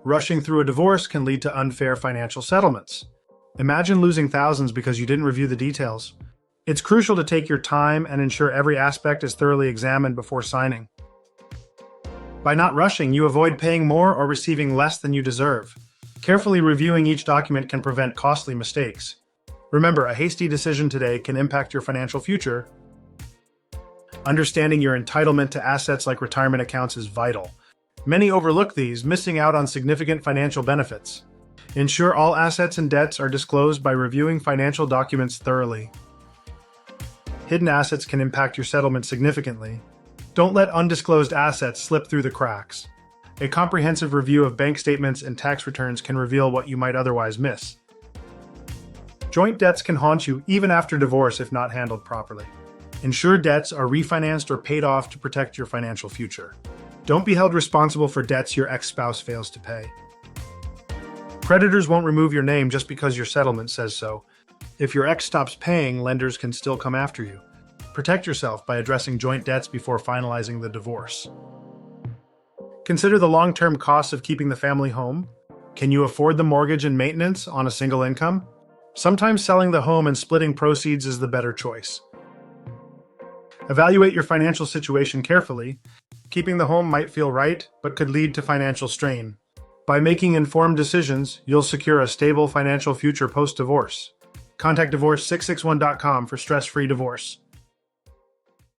Rushing through a divorce can lead to unfair financial settlements. Imagine losing thousands because you didn't review the details. It's crucial to take your time and ensure every aspect is thoroughly examined before signing. By not rushing, you avoid paying more or receiving less than you deserve. Carefully reviewing each document can prevent costly mistakes. Remember, a hasty decision today can impact your financial future. Understanding your entitlement to assets like retirement accounts is vital. Many overlook these, missing out on significant financial benefits. Ensure all assets and debts are disclosed by reviewing financial documents thoroughly. Hidden assets can impact your settlement significantly. Don't let undisclosed assets slip through the cracks. A comprehensive review of bank statements and tax returns can reveal what you might otherwise miss. Joint debts can haunt you even after divorce if not handled properly. Ensure debts are refinanced or paid off to protect your financial future. Don't be held responsible for debts your ex-spouse fails to pay. Creditors won't remove your name just because your settlement says so. If your ex stops paying, lenders can still come after you. Protect yourself by addressing joint debts before finalizing the divorce. Consider the long-term costs of keeping the family home. Can you afford the mortgage and maintenance on a single income? Sometimes selling the home and splitting proceeds is the better choice. Evaluate your financial situation carefully. Keeping the home might feel right, but could lead to financial strain. By making informed decisions, you'll secure a stable financial future post-divorce. Contact divorce661.com for stress-free divorce.